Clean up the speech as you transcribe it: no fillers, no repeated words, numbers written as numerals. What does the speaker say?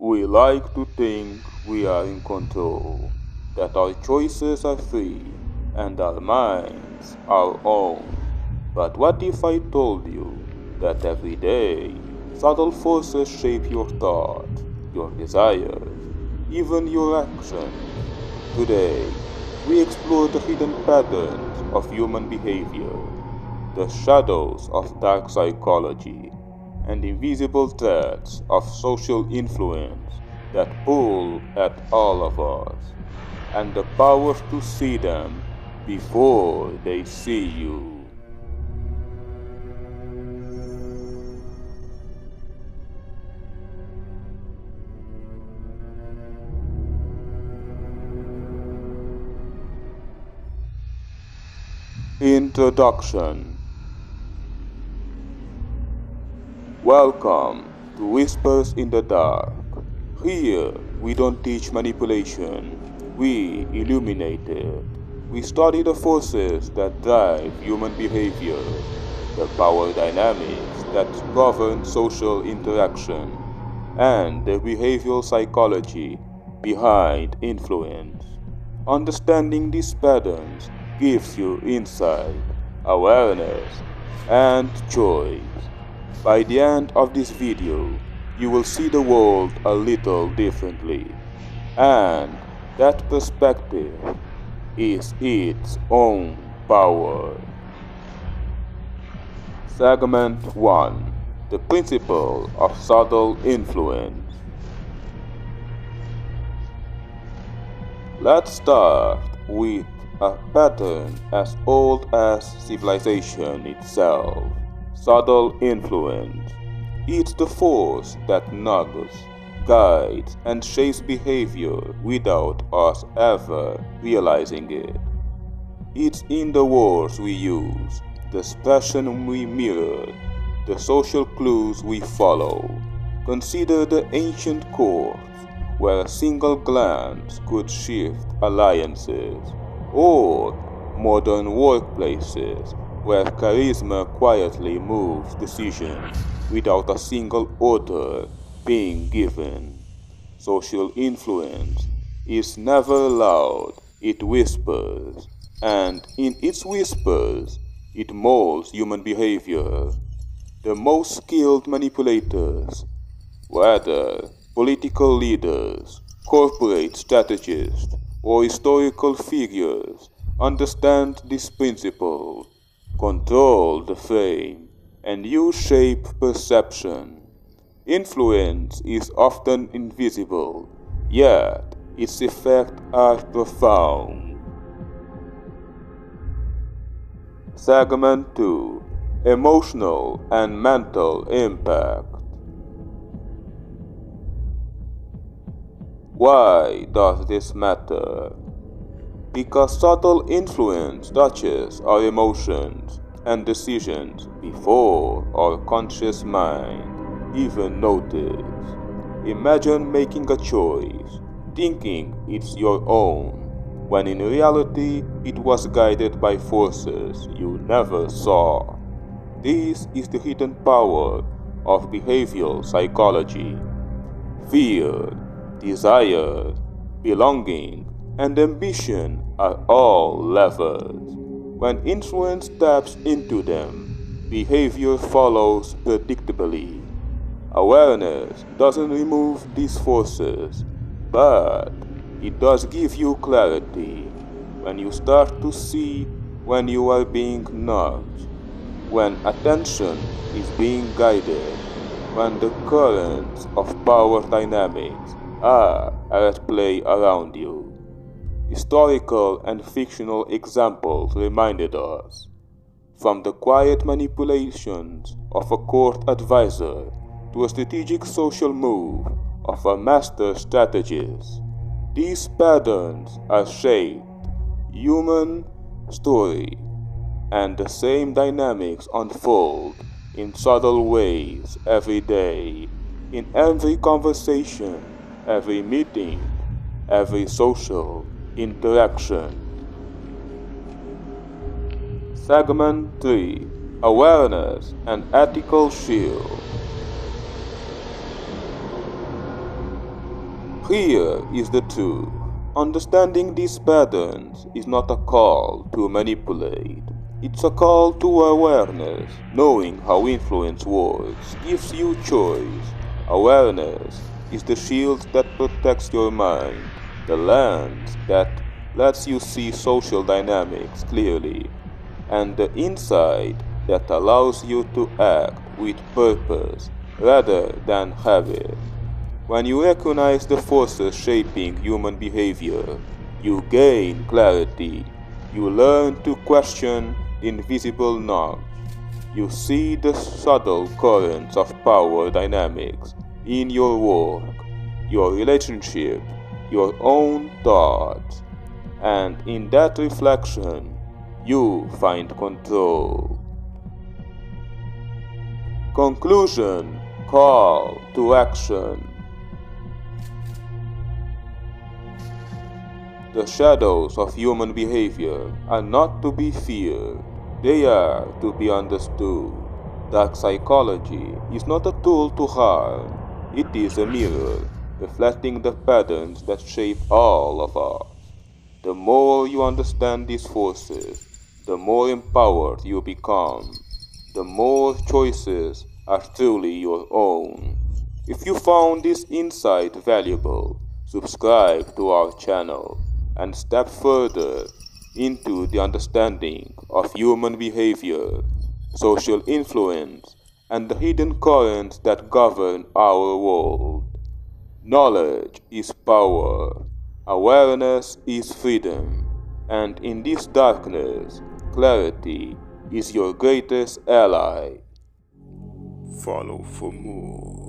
We like to think we are in control, that our choices are free and our minds our own. But what if I told you that every day subtle forces shape your thought, your desires, even your actions? Today, we explore the hidden patterns of human behavior, the shadows of dark psychology, and invisible threads of social influence that pull at all of us, and the power to see them before they see you. Introduction. Welcome to Whispers in the Dark. Here, we don't teach manipulation, we illuminate it. We study the forces that drive human behavior, the power dynamics that govern social interaction, and the behavioral psychology behind influence. Understanding these patterns gives you insight, awareness, and choice. By the end of this video, you will see the world a little differently, and that perspective is its own power. Segment 1. The Principle of Subtle Influence. Let's start with a pattern as old as civilization itself. Subtle influence. It's the force that nudges, guides, and shapes behavior without us ever realizing it. It's in the words we use, the expression we mirror, the social clues we follow. Consider the ancient courts, where a single glance could shift alliances, or modern workplaces, where charisma quietly moves decisions without a single order being given. Social influence is never loud, it whispers, and in its whispers, it molds human behavior. The most skilled manipulators, whether political leaders, corporate strategists, or historical figures, understand this principle, control the frame, and you shape perception. Influence is often invisible, yet its effects are profound. Segment 2. Emotional and Mental Impact. Why does this matter? Because subtle influence touches our emotions and decisions before our conscious mind even notice. Imagine making a choice, thinking it's your own, when in reality it was guided by forces you never saw. This is the hidden power of behavioral psychology. Fear, desire, belonging, and ambition are all levers. When influence taps into them, behavior follows predictably. Awareness doesn't remove these forces, but it does give you clarity. When you start to see when you are being nudged, when attention is being guided, when the currents of power dynamics are at play around you. Historical and fictional examples reminded us, from the quiet manipulations of a court advisor to a strategic social move of a master strategist. These patterns are shaped human story, and the same dynamics unfold in subtle ways every day, in every conversation, every meeting, every social interaction. Segment 3. Awareness and Ethical Shield. Here is the truth. Understanding these patterns is not a call to manipulate. It's a call to awareness. Knowing how influence works gives you choice. Awareness is the shield that protects your mind, the lens that lets you see social dynamics clearly, and the insight that allows you to act with purpose rather than habit. When you recognize the forces shaping human behavior, you gain clarity. You learn to question the invisible nudge. You see the subtle currents of power dynamics in your work, your relationship, your own thoughts, and in that reflection, you find control. Conclusion. Call to action. The shadows of human behavior are not to be feared, they are to be understood. Dark psychology is not a tool to harm, it is a mirror reflecting the patterns that shape all of us. The more you understand these forces, the more empowered you become, the more choices are truly your own. If you found this insight valuable, subscribe to our channel and step further into the understanding of human behavior, social influence, and the hidden currents that govern our world. Knowledge is power, awareness is freedom, and in this darkness, clarity is your greatest ally. Follow for more.